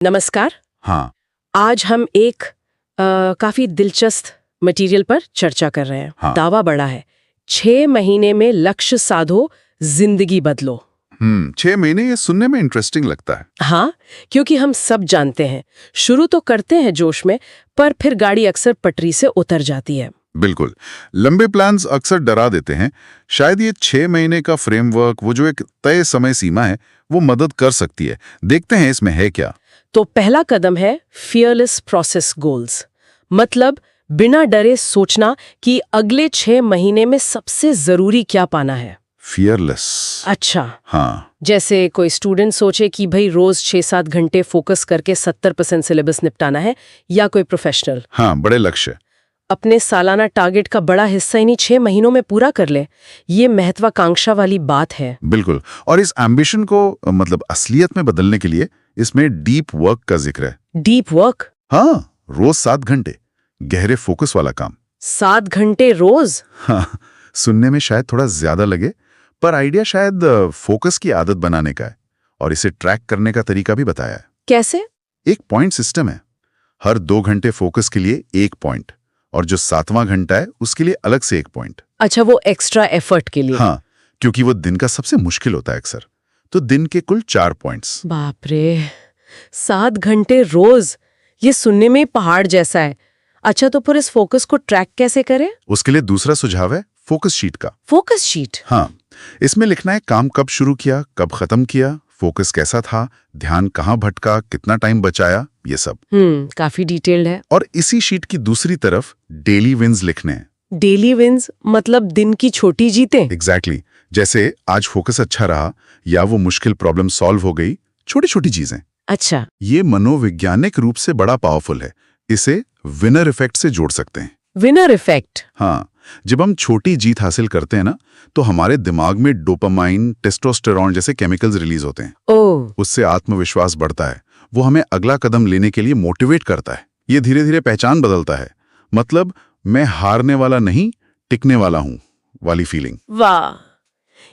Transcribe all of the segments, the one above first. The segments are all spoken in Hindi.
नमस्कार। हाँ। आज हम एक काफी दिलचस्प मटेरियल पर चर्चा कर रहे हैं। हाँ। दावा बड़ा है, 6 महीने में लक्ष्य साधो, जिंदगी बदलो। 6 महीने, ये सुनने में इंटरेस्टिंग लगता है। हाँ, क्योंकि हम सब जानते हैं, शुरू तो करते हैं जोश में, पर फिर गाड़ी अक्सर पटरी से उतर जाती है। बिल्कुल, लंबे प्लान्स अक्सर डरा देते हैं। शायद ये 6 महीने का फ्रेमवर्क, वो जो एक तय समय सीमा है, वो मदद कर सकती है। देखते हैं इसमें है क्या। तो पहला कदम है फियरलेस प्रोसेस गोल्स, मतलब बिना डरे सोचना कि अगले 6 महीने में सबसे जरूरी क्या पाना है। फियरलेस। अच्छा, हाँ। जैसे कोई स्टूडेंट सोचे कि भाई रोज 6-7 घंटे फोकस करके 70% सिलेबस निपटाना है, या कोई प्रोफेशनल हाँ, बड़े लक्ष्य। अपने सालाना टारगेट का बड़ा हिस्सा इन्हीं 6 महीनों में पूरा कर ले। ये महत्वाकांक्षा वाली बात है। बिल्कुल, और इस एम्बिशन को मतलब असलियत में बदलने के लिए इसमें डीप वर्क का जिक्र है। Deep work? हाँ, रोज 7 घंटे गहरे फोकस वाला काम। 7 घंटे रोज? हाँ, सुनने में शायद थोड़ा ज्यादा लगे, पर आइडिया शायद फोकस की आदत बनाने का है, और इसे ट्रैक करने का तरीका भी बताया है। कैसे? एक पॉइंट सिस्टम है। हर 2 घंटे फोकस के लिए 1 पॉइंट, और जो 7वां घंटा है उसके लिए अलग से 1 पॉइंट। अच्छा, वो एक्स्ट्रा एफर्ट के लिए? हाँ, क्योंकि वो दिन का सबसे मुश्किल होता है अक्सर, तो दिन के कुल 4 पॉइंट्स। बाप रे, 7 घंटे रोज, ये सुनने में पहाड़ जैसा है। अच्छा, तो फिर इस फोकस को ट्रैक कैसे करें? उसके लिए दूसरा सुझाव है फोकस शीट का। Focus sheet? हाँ, इसमें लिखना है काम कब शुरू किया, कब खत्म किया, फोकस कैसा था, ध्यान कहाँ भटका, कितना टाइम बचाया, ये सब। काफी डिटेल्ड है। और इसी शीट की दूसरी तरफ डेली विन्स लिखने हैं। डेली विन्स मतलब दिन की छोटी जीतें? एग्जैक्टली, जैसे आज फोकस अच्छा रहा, या वो मुश्किल प्रॉब्लम सॉल्व हो गई, छोटी छोटी चीजें। अच्छा, ये मनोवैज्ञानिक रूप से बड़ा पावरफुल है। इसे विनर इफेक्ट से जोड़ सकते हैं। Winner effect? हाँ, जब हम छोटी जीत हासिल करते हैं ना, तो हमारे दिमाग में डोपामाइन, टेस्टोस्टेरोन जैसे केमिकल्स रिलीज होते हैं। ओह, उससे आत्मविश्वास बढ़ता है, वो हमें अगला कदम लेने के लिए मोटिवेट करता है। ये धीरे धीरे पहचान बदलता है, मतलब मैं हारने वाला नहीं, टिकने वाला हूं वाली फीलिंग। वाह,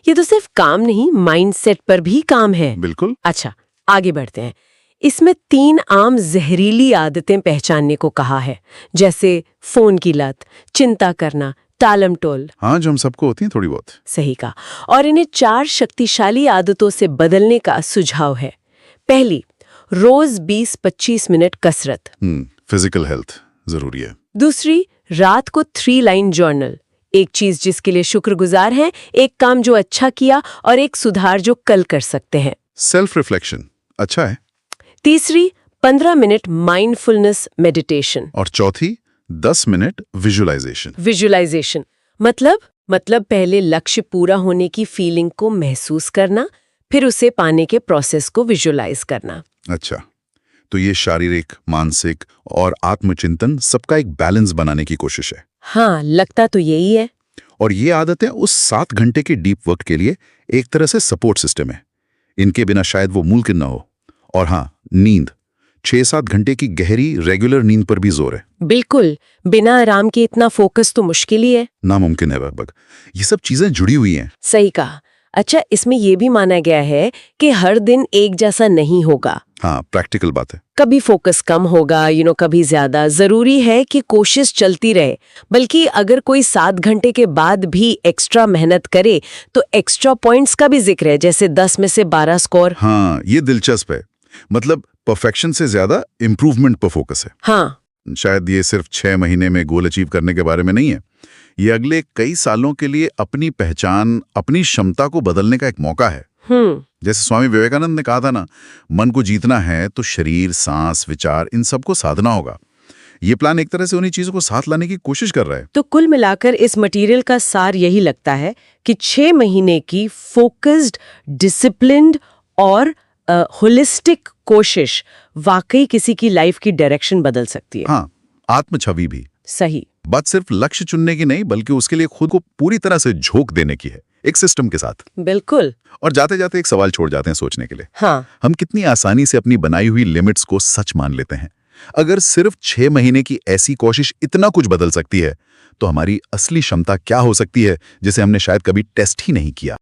ये तो सिर्फ काम नहीं, माइंडसेट पर भी काम है। बिल्कुल। अच्छा, आगे बढ़ते हैं। इसमें 3 आम जहरीली आदतें पहचानने को कहा है, जैसे फोन की लत, चिंता करना, टालमटोल। हाँ, जो हम सबको होती हैं थोड़ी बहुत। सही कहा। और इन्हें 4 शक्तिशाली आदतों से बदलने का सुझाव है। पहली, रोज 20-25 मिनट कसरत। फिजिकल हेल्थ जरूरी है। दूसरी, रात को 3 लाइन जर्नल। एक चीज जिसके लिए शुक्रगुजार हैं, एक काम जो अच्छा किया, और एक सुधार जो कल कर सकते हैं। सेल्फ रिफ्लेक्शन अच्छा है। तीसरी, 15 मिनट माइंडफुलनेस मेडिटेशन। और चौथी, 10 मिनट विजुअलाइजेशन। विजुअलाइजेशन मतलब पहले लक्ष्य पूरा होने की फीलिंग को महसूस करना, फिर उसे पाने के प्रोसेस को विजुअलाइज करना। अच्छा, तो ये शारीरिक, मानसिक और आत्मचिंतन सबका एक बैलेंस बनाने की कोशिश है। हाँ, लगता तो यही है। और ये आदतें उस 7 घंटे के डीप वर्क के लिए एक तरह से सपोर्ट सिस्टम है। इनके बिना शायद वो मुमकिन ना हो। और हाँ, नींद, 6-7 घंटे की गहरी रेगुलर नींद पर भी जोर है। बिल्कुल, बिना आराम के इतना फोकस तो मुश्किल ही है। नामुमकिन है लगभग। ये सब चीजें जुड़ी हुई हैं। सही कहा। अच्छा, इसमें यह भी माना गया है कि हर दिन एक जैसा नहीं होगा। हाँ, प्रैक्टिकल बात है। कभी फोकस कम होगा, कभी ज्यादा। जरूरी है कि कोशिश चलती रहे। बल्कि अगर कोई 7 घंटे के बाद भी एक्स्ट्रा मेहनत करे, तो एक्स्ट्रा पॉइंट्स का भी जिक्र है, जैसे 10 में से 12 स्कोर। हाँ, ये दिलचस्प है। मतलब परफेक्शन से ज्यादा इम्प्रूवमेंट पर फोकस है। हाँ, शायद ये सिर्फ 6 महीने में गोल अचीव करने के बारे में नहीं है। ये अगले कई सालों के लिए अपनी पहचान, अपनी क्षमता को बदलने का एक मौका है। जैसे स्वामी विवेकानंद ने कहा था ना, मन को जीतना है तो शरीर, सांस, विचार, इन सबको साधना होगा। ये प्लान एक तरह से उन्हीं चीजों को साथ लाने की कोशिश कर रहा है। तो कुल मिलाकर इस मटेरियल का सार यही लगता है कि 6 महीने की फोकस्ड, डिसिप्लिन्ड और होलिस्टिक कोशिश वाकई किसी की लाइफ की डायरेक्शन बदल सकती है। हाँ, आत्म छवि भी। सही बात सिर्फ लक्ष्य चुनने की नहीं, बल्कि उसके लिए खुद को पूरी तरह से झोंक देने की है, एक सिस्टम के साथ। बिल्कुल। और जाते जाते एक सवाल छोड़ जाते हैं सोचने के लिए। हाँ, हम कितनी आसानी से अपनी बनाई हुई लिमिट्स को सच मान लेते हैं। अगर सिर्फ 6 महीने की ऐसी कोशिश इतना कुछ बदल सकती है, तो हमारी असली क्षमता क्या हो सकती है, जिसे हमने शायद कभी टेस्ट ही नहीं किया।